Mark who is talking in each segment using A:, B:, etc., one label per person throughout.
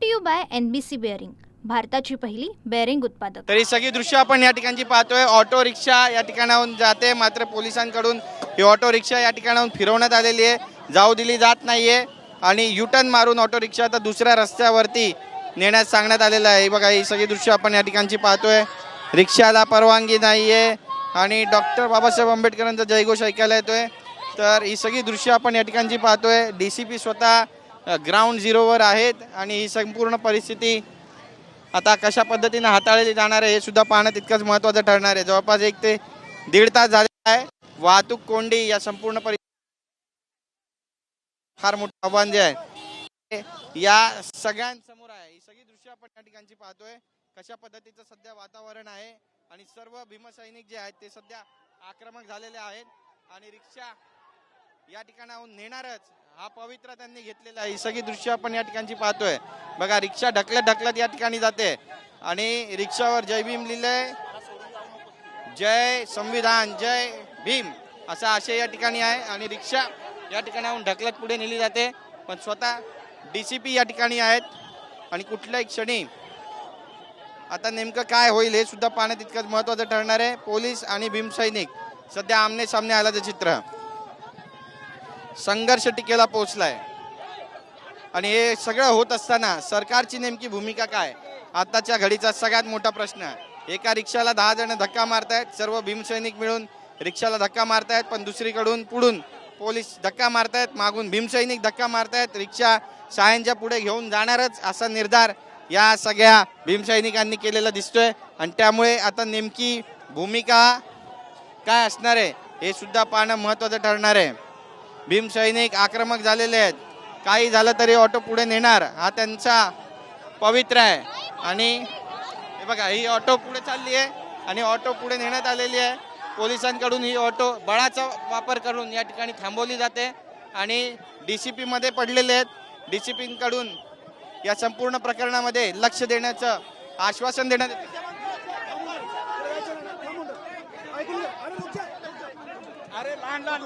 A: To you by NBC bearing, भारताची पहिली bearing उत्पादक।
B: तरी सगळी दृश्य आपण या ठिकाणी पाहतोय। ऑटो रिक्षा या ठिकाणाहून जाते, मात्र पोलिसांकडून ही ऑटो रिक्षा या ठिकाणाहून फिरवण्यात आलेली आहे, जाऊ दिली जात नाहीये आणि युटर्न मारून ऑटो रिक्षा आता दुसऱ्या रस्त्यावरती नेण्यास सांगण्यात आलेलं आहे। बघा, ही सगळी दृश्य आपण या ठिकाणची पाहतोय। रिक्षाला परवानगी नाहीये आणि डॉक्टर बाबासाहेब आंबेडकरांचा जयघोष ऐकायला येतोय। तर ही सगळी दृश्य आपण या ठिकाणची पाहतोय। DCP स्वतः ग्राउंड झिरोवर आहेत आणि ही संपूर्ण परिस्थिती आता कशा पद्धतीने हाताळली जाणार आहे हे सुद्धा पाहणं तितकंच महत्त्वाचं ठरणार आहे। जवळपास 1 ते 1.5 तास झालेला आहे। वाहतूक कोंडी या संपूर्ण फार मोठं आव्हान जे आहे या सगळ्यांसमोर आहे। ही सगळी दृश्य आपण या ठिकाणची पाहतोय, कशा पद्धतीचं सध्या वातावरण आहे आणि सर्व भीमसैनिक जे आहेत ते सध्या आक्रमक झालेले आहेत आणि रिक्षा या ठिकाणाहून नेणारच हा पवित्रा त्यांनी घेतलेला आहे। ही सगळी दृश्य आपण या ठिकाणची पाहतोय। बघा, रिक्षा ढकलत या ठिकाणी जाते आणि रिक्षावर जय भीम लिहिलंय, जय संविधान जय भीम असा आशय या ठिकाणी आहे आणि रिक्षा या ठिकाणाहून ढकलत पुढे नेली जाते। पण स्वतः DCP या ठिकाणी आहेत आणि कुठल्याही क्षणी आता नेमकं काय होईल हे सुद्धा पाहणं तितकंच महत्त्वाचं ठरणार आहे। पोलीस आणि भीमसैनिक सध्या आमने सामने आल्याचं चित्र, संघर्ष टिकेला पोहोचलाय आणि हे सगळं होत असताना सरकारची नेमकी भूमिका काय, आताच्या घडीचा सगळ्यात मोठा प्रश्न। एका रिक्षाला 10 जण धक्का मारतायत, सर्व भीमसैनिक मिळून रिक्षाला धक्का मारतायत, पण दुसरीकडून पुढून पोलीस धक्का मारतायत, मागून भीमसैनिक धक्का मारतायत। रिक्षा शाळांच्या पुढे घेऊन जाणारच असा निर्धार या सगळ्या भीमसैनिकांनी केलेला दिसतोय आणि त्यामुळे आता नेमकी भूमिका काय असणार आहे हे सुद्धा पाहणं महत्त्वाचं ठरणार आहे। भीमसैनिक आक्रमक झालेले आहेत, काही झालं तरी ऑटो पुढे नेणार हा त्यांचा पवित्र आहे आणि हे बघा, ही ऑटो पुढे चालली आहे आणि ऑटो पुढे नेण्यात आलेली आहे। पोलिसांकडून ही ऑटो बळाचा वापर करून या ठिकाणी थांबवली जाते आणि DCP मध्ये पडलेले आहेत। DCPकडून या संपूर्ण प्रकरणामध्ये लक्ष देण्याचं आश्वासन देण्यात येतं।
C: अरे लहान लहान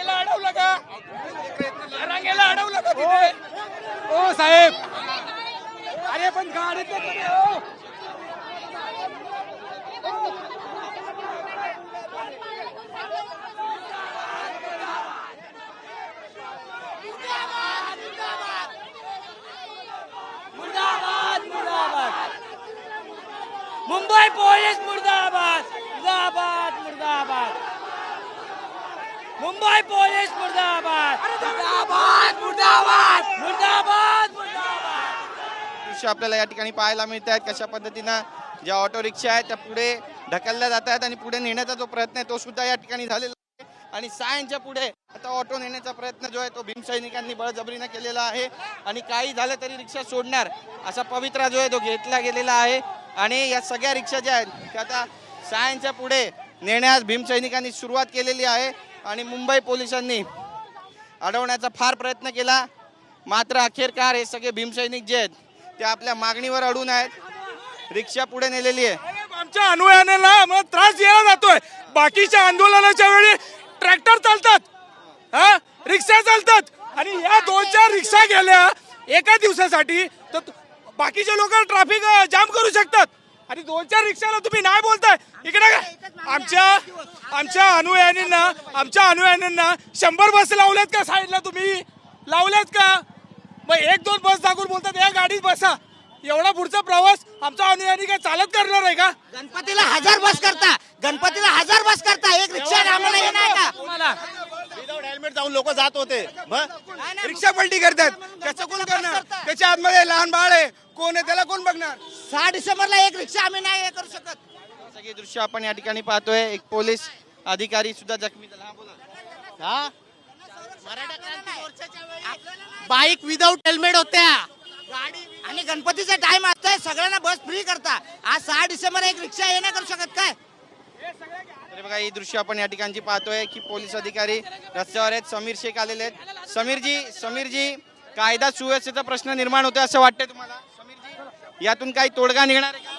C: अडवलं का? तिथे? ओ साहेब, अरे पण गाडीत मुंबई पोलीस मुर्दाबाद, मुर्दाबाद, मुर्दाबाद, मुंबई पोलीस मुर्दाबाद, मुर्दाबाद, मुर्दाबाद, मुर्दाबाद, मुर्दाबाद।
B: दृश्य आपल्याला या ठिकाणी पाहायला मिळत आहेत, कशा पद्धतीनं ज्या ऑटो रिक्षा आहेत त्या पुढे ढकलल्या जात आहेत आणि पुढे नेण्याचा जो प्रयत्न आहे तो सुद्धा या ठिकाणी झालेला आहे आणि सायनच्या पुढे आता ऑटो नेण्याचा प्रयत्न जो आहे तो भीमसैनिकांनी बळजबरीने केलेला आहे आणि काही झालं तरी रिक्षा सोडणार असा पवित्रा जो आहे तो घेतला गेलेला आहे आणि या सगळ्या रिक्षा ज्या आहेत त्या आता सायनच्या पुढे नेण्यास भीमसैनिकांनी सुरुवात केलेली आहे आणि मुंबई पोलिसांनी अडवण्याचा फार प्रयत्न केला, मात्र अखेरकार हे सगळे भीमसैनिक जे आहेत ते आपल्या मागणीवर अडून आहेत। रिक्षा पुढे नेलेली आहे।
C: आमच्या अनुयायांना आम्हाला त्रास दिला जातोय। बाकीच्या आंदोलनाच्या वेळी ट्रॅक्टर चालतात, रिक्षा चालतात आणि या 2-4 रिक्षा गेल्या एका दिवसासाठी तर बाकीचे लोक ट्रॅफिक जाम करू शकतात आणि 2-4 रिक्षाला तुम्ही नाही बोलताय। इकडे आमच्या अनुयायांना 100 बस लावल्यात का साईडला? तुम्ही लावल्यात का? मग 1-2 बस दाखवून बोलतात या गाडीत बसा। एवढा पुढचा प्रवास आमचा अनुयायी काय चालत करणार आहे का?
D: गणपतीला 1000 बस करता, गणपतीला 1000 बस करता, एक रिक्षा आम्हाला येणार का?
C: तुम्हाला
E: विदाउट हेल्मेट जाऊन लोक जात होते,
C: रिक्षा पलटी करतात, त्याचं कोण करणार? त्याच्या आतमध्ये लहान बाळ आहे, कोण आहे त्याला कोण बघणार?
D: 6 डिसेंबरला एक रिक्षा आम्ही नाही करू शकत।
B: सगळे दृश्य आपण या ठिकाणी पाहतोय। एक पोलीस अधिकारी सुद्धा जखमी झाला।
E: हा बाईक विदाउट हेल्मेट होत्या
D: आणि गणपतीचा टाइम असतोय, सगळ्यांना बस फ्री करता। आज 6 डिसेंबर एक रिक्षा हे नाही करू शकत काय?
B: तर बघा, ही दृश्य आपण या ठिकाणची पाहतोय की पोलीस अधिकारी रस्त्यावर आहेत। समीर शेख आलेले आहेत। समीरजी, कायदा सुव्यवस्थेचा प्रश्न निर्माण होतोय असं वाटतंय तुम्हाला? समीरजी, यातून काही तोडगा निघणार आहे का?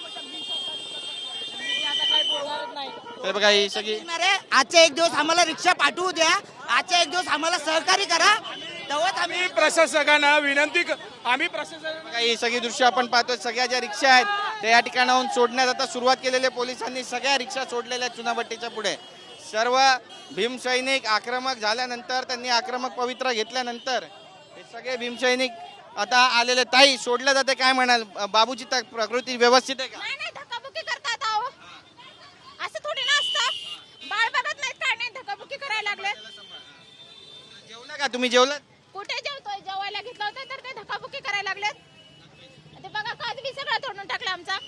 B: हे बघा ही सगळी
D: आजचे एक दिवस आम्हाला रिक्षा पाठवू द्या, आजचे एक दिवस आम्हाला सहकार्य करा, तेव्हाच आम्ही
C: आम्ही प्रशासकांना आम्ही प्रशासकांना
B: बघा, ही सगळी दृश्य आपण पाहतोय. सगळ्या ज्या रिक्षा आहेत त्या या ठिकाणाहून सोडण्यात आता सुरुवात केलेली आहे. पोलिसांनी सगळ्या रिक्षा सोडलेल्या आहेत चुनाभट्टीच्या पुढे. सर्व भीमसैनिक आक्रमक झाल्यानंतर, त्यांनी आक्रमक पवित्रा घेतल्यानंतर हे सगळे भीमसैनिक आता आलेले. ताई, सोडलं जाते, काय म्हणाल? बाबूची प्रकृती व्यवस्थित आहे का?
F: नाही नाही, धक्काबुक्की करतात अहो. असं थोडी ना असतं. बाळ बघत नाहीत काय नाही, धक्काबुक्की करायला लागले.
B: जेवलं का तुम्ही? जेवलं?
F: कुठे जेवतोय? जेवायला घेतलं होतं तर ते धक्काबुक्की करायला लागलेत. ते बघा काजबी सगळं तोडून टाकलं आमचा,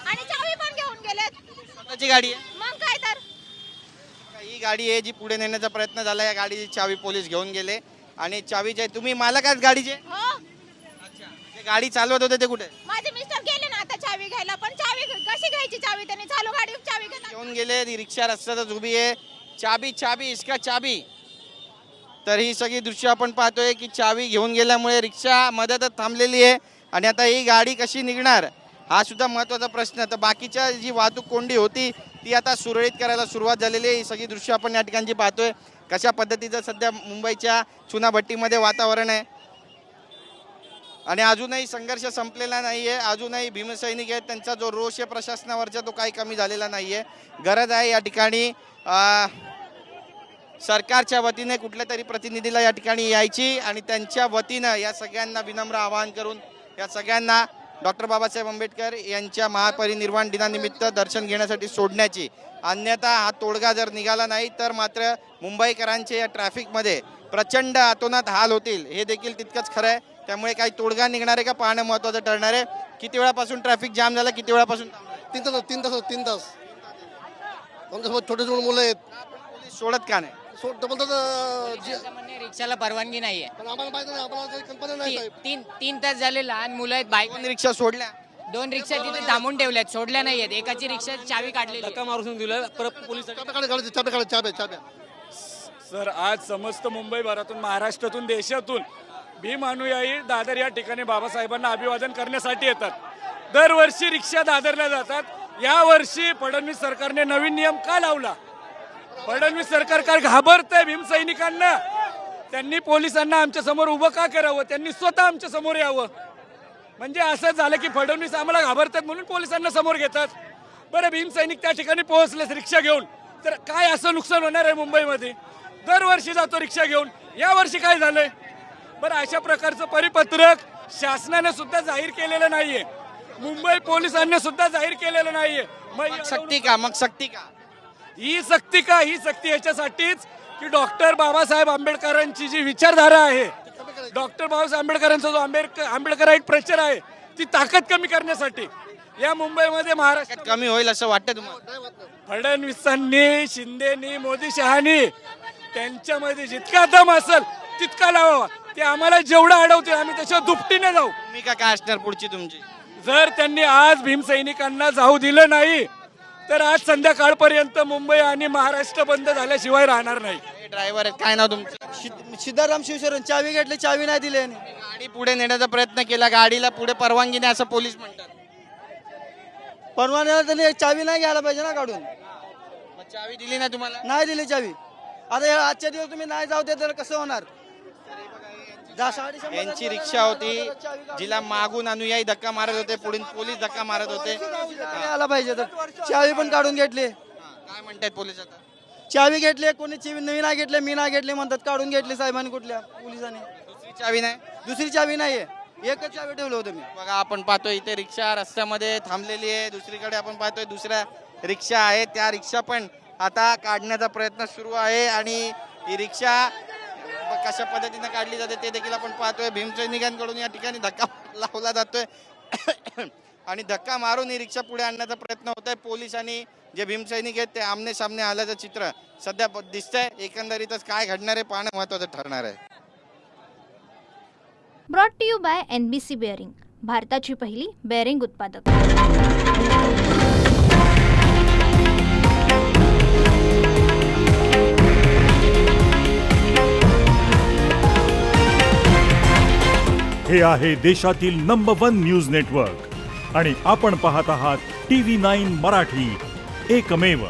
F: आणि चावी पण घेऊन गेलेत.
B: स्वतःची गाडी आहे?
F: मग काय तर.
B: ही गाडी आहे जी पुढे नेण्याचा प्रयत्न झाला. या गाडीची चावी पोलीस घेऊन गेले आणि चावीचे तुम्ही मालक आहात गाडीचे?
F: हो,
B: जे गाडी चालवत होते ते कुठे?
F: माझे मिस्टर गेले ना आता चावी घ्यायला, पण चावी कशी घ्यायची? चावी त्यांनी चालू गाडी चावी घेतला.
B: घेऊन गेले. ती रिक्षा रस्त्यातच उभी आहे. चाबी चाबी इसका चाबी. तर ही सगळी दृश्य आपण पाहतोय की चावी घेऊन गेल्यामुळे रिक्षा मध्यातच थांबलेली आहे आणि आता ही गाडी कशी निघणार हा सुद्धा महत्त्वाचा प्रश्न. तर बाकीच्या जी वाहतूक कोंडी होती ती आता सुरळीत करायला सुरुवात झालेली आहे. ही सगळी दृश्य आपण या ठिकाणची पाहतोय. कशा पद्धतीचं सध्या मुंबईच्या चुनाभट्टीमध्ये वातावरण आहे आणि अजूनही संघर्ष संपलेला नाही आहे. अजूनही भीमसैनिक आहेत, त्यांचा जो रोष आहे प्रशासनावरचा तो काही कमी झालेला नाही आहे. गरज आहे या ठिकाणी सरकारच्या वतीने कुठल्या तरी प्रतिनिधीला या ठिकाणी यायची आणि त्यांच्या वतीनं या सगळ्यांना विनम्र आवाहन करून या सगळ्यांना डॉक्टर बाबासाहेब आंबेडकर यांच्या महापरिनिर्वाण दिनानिमित्त दर्शन घेण्यासाठी सोडण्याची. अन्यथा हा तोडगा जर निघाला नाही तर मात्र मुंबईकरांचे या ट्रॅफिकमध्ये प्रचंड अतोनात हाल होतील, हे देखील तितकंच खरं आहे. त्यामुळे काही तोडगा निघणार आहे का पाहणं महत्त्वाचं ठरणार आहे. किती वेळापासून ट्रॅफिक जाम झालं? किती वेळापासून?
G: 3 तास. आमच्यासोबत छोटे छोटे मुलं आहेत.
B: पोलीस सोडत का नाही?
H: रिक्षाला परवानगी नाहीये.
G: पण आम्हाला माहिती नाही, आम्हाला काही कल्पना नाही साहेब.
H: तीन तास झाले, लहान मुलं आहेत, बाईक
B: दोन रिक्षा सोडल्या.
H: 2 रिक्षा तिथे थांबून ठेवल्यात, सोडल्या नाहीयेत. एकाची रिक्षा चावी काढलेली.
E: धक्का मारून दिलं परत पोलीस.
G: चाब्या.
C: सर, आज समस्त मुंबईभरातून, महाराष्ट्रातून, देशातून भीम अनुयायी दादर या ठिकाणी बाबासाहेबांना अभिवादन करण्यासाठी येतात. दरवर्षी रिक्षा दादरल्या जातात. यावर्षी फडणवीस सरकारने नवीन नियम का लावला? फडणवीस सरकार काय घाबरतंय भीमसैनिकांना? त्यांनी पोलिसांना आमच्या समोर उभं का करावं? त्यांनी स्वतः आमच्या समोर यावं. म्हणजे असं झालं की फडणवीस आम्हाला घाबरतात म्हणून पोलिसांना समोर घेतात. बरं, भीमसैनिक त्या ठिकाणी पोहोचलेच रिक्षा घेऊन, तर काय असं नुकसान होणार आहे मुंबईमध्ये? दरवर्षी जातो रिक्षा घेऊन, यावर्षी काय झालंय? बरं, अशा प्रकारचं परिपत्रक शासनाने सुद्धा जाहीर केलेलं नाहीये, मुंबई पोलिसांनी सुद्धा जाहीर केलेलं नाहीये.
B: मग सक्ती का?
C: ही सक्ती याच्यासाठीच की डॉक्टर बाबासाहेब आंबेडकरांची जी विचारधारा आहे, डॉक्टर बाबासाहेब आंबेडकरांचा जो आंबेडकराईट प्रचार आहे, ती ताकद कमी करण्यासाठी या मुंबईमध्ये महाराष्ट्र
B: कमी होईल असं वाटतं तुम्हाला?
C: फडणवीसांनी, शिंदेनी, मोदी शहानी त्यांच्यामध्ये जितका दम असेल तितका लावावा. ते आम्हाला जेवढं अडवते आम्ही त्याच्या दुपटीने जाऊ.
B: भूमिका काय असणार पुढची तुमची?
C: जर त्यांनी आज भीमसैनिकांना जाऊ दिलं नाही तर आज संध्याकाळपर्यंत मुंबई आणि महाराष्ट्र बंद झाल्याशिवाय राहणार नाही.
B: ड्रायव्हर आहेत, काय नाव तुमचं?
I: सिद्धाराम शिवशरण. चावी घेतली, चावी नाही दिली.
B: गाडी पुढे नेण्याचा प्रयत्न केला, गाडीला पुढे परवानगी नाही असं पोलीस म्हणतात.
I: परवान्याला त्यांनी चावी नाही घ्यायला पाहिजे ना काढून.
B: मग चावी दिली ना तुम्हाला?
I: नाही दिली चावी. आता हे आजच्या दिवस तुम्ही नाही जाऊ दे तर कसं होणार?
B: यांची रिक्षा होती जिला मागून अनुयायी धक्का मारत होते, पुढे पोलीस धक्का मारत होते.
I: आला पाहिजे तर चावी पण काढून घेतली.
B: काय म्हणतात पोलीस आता?
I: चावी घेतली, कोणी चावी नवी नाही घेतली, मी नाही घेतली म्हणतात. काढून घेतली साहेबांनी, कुठल्या पोलिसांनी.
B: दुसरी चावी नाही?
I: दुसरी चावी नाहीये, एकच चावी ठेवलं होतं मी.
B: बघा, आपण पाहतोय इथे रिक्षा रस्त्यामध्ये थांबलेली आहे. दुसरीकडे आपण पाहतोय दुसऱ्या रिक्षा आहे, त्या रिक्षा पण आता काढण्याचा प्रयत्न सुरू आहे आणि ही रिक्षा कशा पद्धतीने काढली जाते ते देखील आपण पाहतोय. भीमसैनिकांकडून या ठिकाणी धक्का लावला जातोय आणि धक्का मारून ही रिक्षा पुढे आणण्याचा प्रयत्न होत आहे. पोलीस आणि जे भीमसैनिक आहेत ते आमने सामने आल्याचं चित्र सध्या दिसतंय. एकंदरीतच काय घडणार आहे पाहणं महत्त्वाचं ठरणार आहे.
A: Brought to you by NBC bearing, भारताची पहिली बेअरिंग उत्पादक.
J: हे आहे देशातील नंबर 1 न्यूज नेटवर्क आणि आपण पाहत आहात TV9 मराठी, एकमेव.